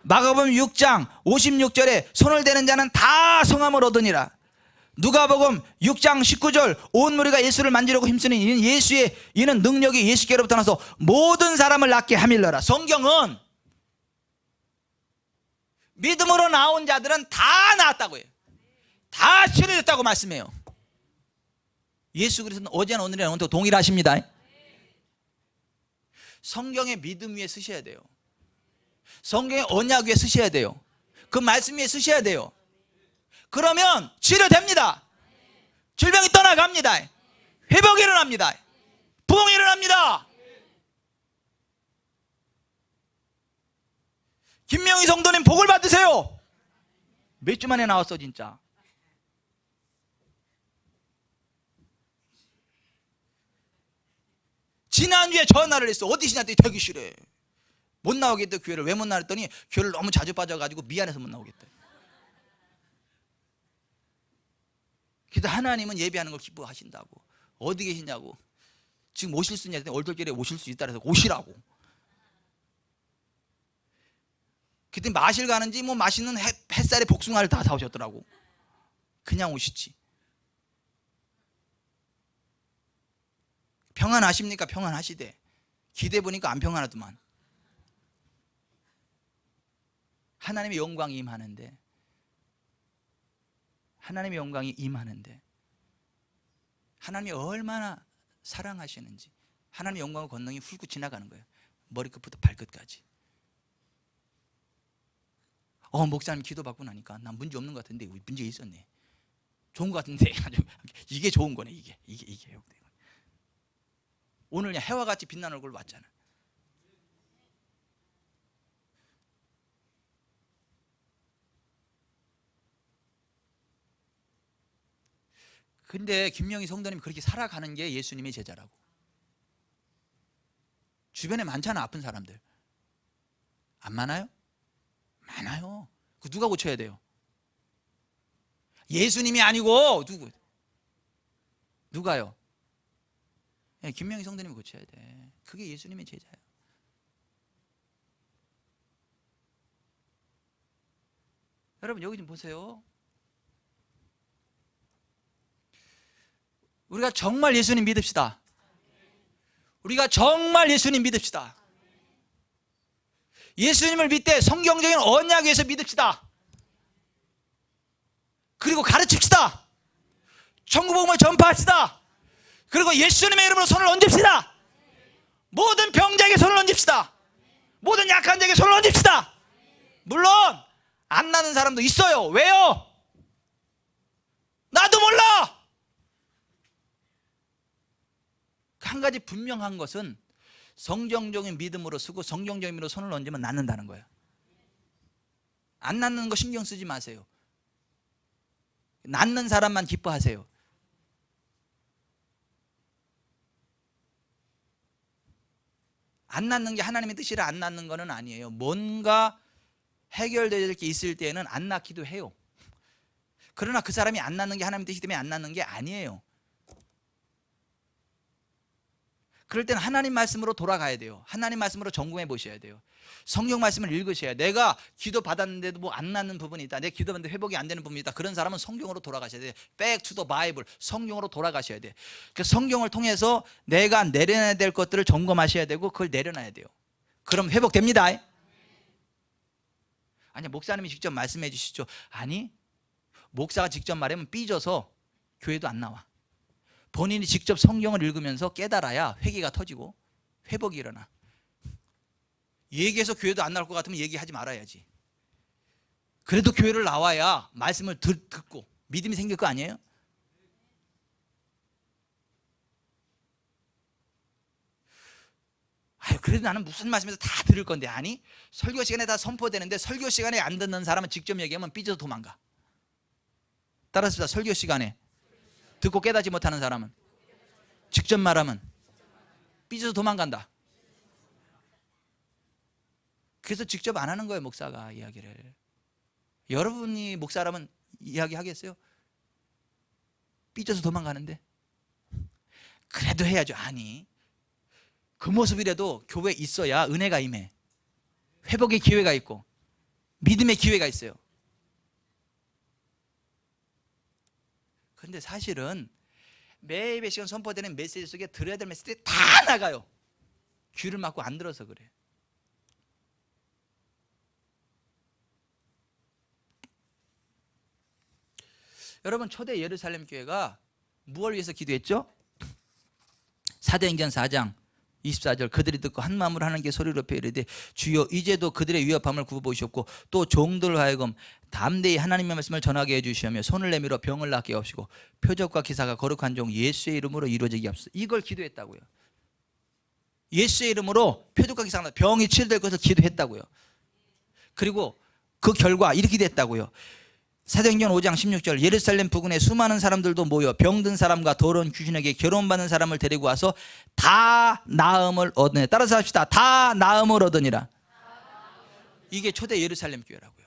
마가복음 6장 56절에 손을 대는 자는 다 성함을 얻으니라. 누가복음 6장 19절, 온 무리가 예수를 만지려고 힘쓰니 이는 능력이 예수께로부터 나서 모든 사람을 낫게 함일러라. 성경은 믿음으로 나온 자들은 다 나았다고 해요. 다 치료됐다고 말씀해요. 예수 그리스도는 어제나 오늘이나 영원토록 동일하십니다. 성경의 믿음 위에 쓰셔야 돼요. 성경의 언약 위에 쓰셔야 돼요. 그 말씀 위에 쓰셔야 돼요. 그러면 치료됩니다. 질병이 떠나갑니다. 회복이 일어납니다. 부흥이 일어납니다. 김명희 성도님 복을 받으세요. 몇 주 만에 나왔어 진짜. 지난주에 전화를 했어. 어디시냐 했더니 대기실에. 못 나오겠대. 교회를 왜 못 나왔더니 교회를 너무 자주 빠져가지고 미안해서 못 나오겠대. 그래도 하나님은 예배하는 걸 기뻐하신다고. 어디 계시냐고. 지금 오실 수 있냐 했더니 얼떨결에 오실 수 있다 그래서 오시라고. 그때 마실 가는지 뭐 맛있는 햇살에 복숭아를 다 사오셨더라고. 그냥 오시지. 평안하십니까? 평안하시대. 기대 보니까 안 평안하더만. 하나님의 영광이 임하는데, 하나님의 영광이 임하는데 하나님이 얼마나 사랑하시는지, 하나님의 영광의 권능이 훑고 지나가는 거예요. 머리끝부터 발끝까지. 목사님 기도받고 나니까 난 문제 없는 것 같은데 문제 있었네. 좋은 것 같은데 이게 좋은 거네. 이게 오늘 그냥 해와 같이 빛나는 얼굴로 왔잖아. 근데 김명희 성도님이 그렇게 살아가는 게 예수님의 제자라고. 주변에 많잖아. 아픈 사람들 안 많아요? 많아요. 그 누가 고쳐야 돼요? 예수님이 아니고 누가요? 김명희 성도님이 고쳐야 돼. 그게 예수님의 제자예요. 여러분 여기 좀 보세요. 우리가 정말 예수님 믿읍시다. 우리가 정말 예수님 믿읍시다. 예수님을 믿되 성경적인 언약에서 믿읍시다. 그리고 가르칩시다. 천국복음을 전파합시다. 그리고 예수님의 이름으로 손을 얹읍시다. 모든 병자에게 손을 얹읍시다. 모든 약한 자에게 손을 얹읍시다. 물론 안 나는 사람도 있어요. 왜요? 나도 몰라. 한 가지 분명한 것은 성경적인 믿음으로 쓰고 성경적인 믿음으로 손을 얹으면 낫는다는 거예요. 안 낫는 거 신경 쓰지 마세요. 낫는 사람만 기뻐하세요. 안 낫는 게 하나님의 뜻이라 안 낫는 거는 아니에요. 뭔가 해결될 게 있을 때는 안 낫기도 해요. 그러나 그 사람이 안 낫는 게 하나님의 뜻이 때문에 안 낫는 게 아니에요. 그럴 때는 하나님 말씀으로 돌아가야 돼요. 하나님 말씀으로 점검해 보셔야 돼요. 성경 말씀을 읽으셔야 돼요. 내가 기도 받았는데도 뭐 안 낫는 부분이 있다. 내 기도 받는데 회복이 안 되는 부분이 있다. 그런 사람은 성경으로 돌아가셔야 돼요. Back to the Bible. 성경으로 돌아가셔야 돼요. 그 성경을 통해서 내가 내려놔야 될 것들을 점검하셔야 되고 그걸 내려놔야 돼요. 그럼 회복됩니다. 아니 목사님이 직접 말씀해 주시죠. 아니 목사가 직접 말하면 삐져서 교회도 안 나와. 본인이 직접 성경을 읽으면서 깨달아야 회개가 터지고 회복이 일어나. 얘기해서 교회도 안 나올 것 같으면 얘기하지 말아야지. 그래도 교회를 나와야 말씀을 듣고 믿음이 생길 거 아니에요? 아유, 그래도 나는 무슨 말씀에서 다 들을 건데. 아니 설교 시간에 다 선포되는데 설교 시간에 안 듣는 사람은 직접 얘기하면 삐져서 도망가. 따라서 설교 시간에 듣고 깨닫지 못하는 사람은 직접 말하면 삐져서 도망간다. 그래서 직접 안 하는 거예요, 목사가 이야기를. 여러분이 목사라면 이야기하겠어요? 삐져서 도망가는데. 그래도 해야죠. 아니 그 모습이라도 교회에 있어야 은혜가 임해. 회복의 기회가 있고 믿음의 기회가 있어요. 그런데 사실은 매일 몇 시간 선포되는 메시지 속에 들어야 될 메시지 다 나가요. 귀를 막고 안 들어서 그래. 여러분 초대 예루살렘 교회가 무엇을 위해서 기도했죠? 사도행전 4장 24절 그들이 듣고 한 마음으로 하나님께 소리를 높여 이르되 주여 이제도 그들의 위협함을 구워보시옵고 또 종들로 하여금 담대히 하나님의 말씀을 전하게 해주시며 손을 내밀어 병을 낫게 하옵시고 표적과 기사가 거룩한 종 예수의 이름으로 이루어지게 하옵소서. 이걸 기도했다고요. 예수의 이름으로 표적과 기사가 병이 치료될 것을 기도했다고요. 그리고 그 결과 이렇게 됐다고요. 사도행전 5장 16절 예루살렘 부근에 수많은 사람들도 모여 병든 사람과 더러운 귀신에게 결혼받는 사람을 데리고 와서 다 나음을 얻으니. 따라서 합시다. 다 나음을 얻으니라. 이게 초대 예루살렘 교회라고요.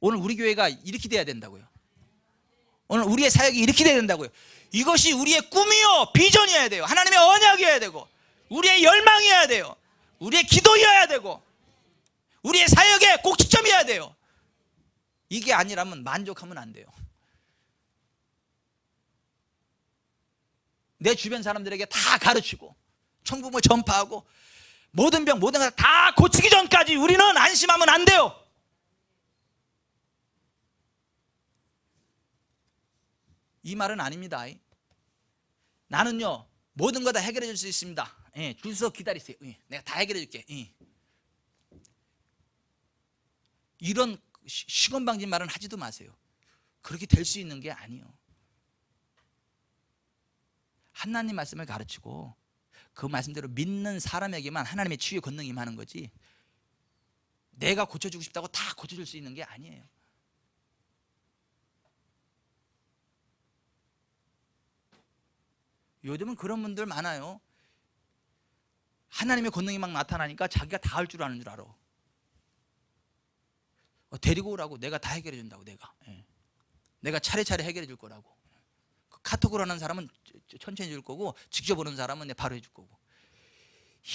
오늘 우리 교회가 이렇게 돼야 된다고요. 오늘 우리의 사역이 이렇게 돼야 된다고요. 이것이 우리의 꿈이요 비전이어야 돼요. 하나님의 언약이어야 되고 우리의 열망이어야 돼요. 우리의 기도여야 되고 우리의 사역의 꼭지점이어야 돼요. 이게 아니라면 만족하면 안 돼요. 내 주변 사람들에게 다 가르치고 천국을 전파하고 모든 병 모든 것 다 고치기 전까지 우리는 안심하면 안 돼요. 이 말은 아닙니다. 나는요 모든 거 다 해결해 줄 수 있습니다. 예, 줄 서 기다리세요. 예, 내가 다 해결해 줄게. 예. 이런 시건방진 말은 하지도 마세요. 그렇게 될 수 있는 게 아니에요. 하나님 말씀을 가르치고 그 말씀대로 믿는 사람에게만 하나님의 치유의 권능이 임하는 거지 내가 고쳐주고 싶다고 다 고쳐줄 수 있는 게 아니에요. 요즘은 그런 분들 많아요. 하나님의 권능이 막 나타나니까 자기가 다 할 줄 아는 줄 알아. 데리고 오라고. 내가 다 해결해 준다고. 내가 차례차례 해결해 줄 거라고. 카톡으로 하는 사람은 천천히 줄 거고 직접 오는 사람은 내가 바로 해줄 거고.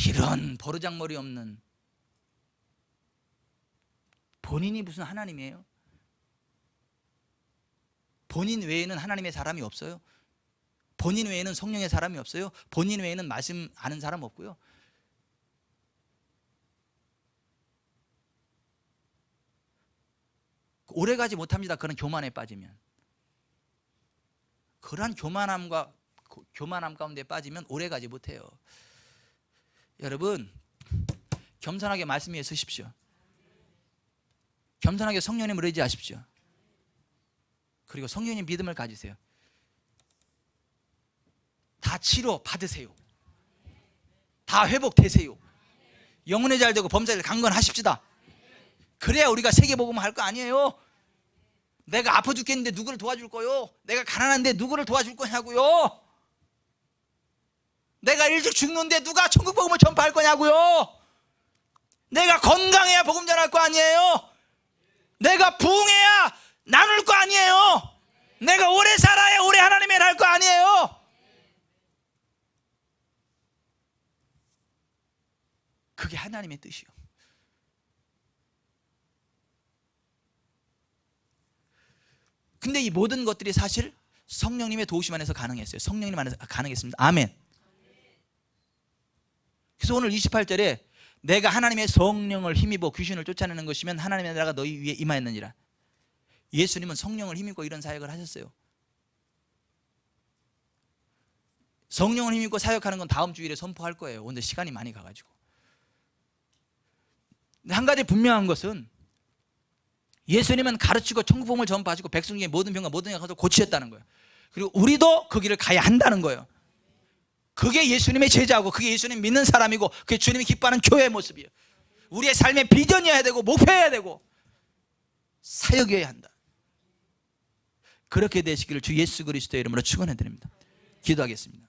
이런 버르장머리 없는, 본인이 무슨 하나님이에요? 본인 외에는 하나님의 사람이 없어요. 본인 외에는 성령의 사람이 없어요. 본인 외에는 말씀 아는 사람 없고요. 오래가지 못합니다. 그런 교만에 빠지면. 그러한 교만함 가운데 빠지면 오래가지 못해요. 여러분 겸손하게 말씀 위에 서십시오. 겸손하게 성령님을 의지하십시오. 그리고 성령님 믿음을 가지세요. 다 치료 받으세요. 다 회복되세요. 영혼의 잘 되고 범사를 강건하십시다. 그래야 우리가 세계복음을 할 거 아니에요. 내가 아파 죽겠는데 누구를 도와줄 거요? 내가 가난한데 누구를 도와줄 거냐고요? 내가 일찍 죽는데 누가 천국복음을 전파할 거냐고요? 내가 건강해야 복음 전할 거 아니에요? 내가 부흥해야 나눌 거 아니에요? 내가 오래 살아야 오래 하나님의 일 할 거 아니에요? 그게 하나님의 뜻이요. 근데 이 모든 것들이 사실 성령님의 도우심 안에서 가능했어요. 성령님 안에서 가능했습니다. 아멘. 그래서 오늘 28절에 내가 하나님의 성령을 힘입어 귀신을 쫓아내는 것이면 하나님의 나라가 너희 위에 임하였느니라. 예수님은 성령을 힘입고 이런 사역을 하셨어요. 성령을 힘입고 사역하는 건 다음 주일에 선포할 거예요. 오늘 시간이 많이 가가지고. 근데 한 가지 분명한 것은 예수님은 가르치고 천국복음을 전파하시고 백성 중에 모든 병과 모든 약을 고치셨다는 거예요. 그리고 우리도 그 길을 가야 한다는 거예요. 그게 예수님의 제자고 그게 예수님 믿는 사람이고 그게 주님이 기뻐하는 교회의 모습이에요. 우리의 삶의 비전이어야 되고 목표여야 되고 사역이어야 한다. 그렇게 되시기를 주 예수 그리스도의 이름으로 축원해 드립니다. 기도하겠습니다.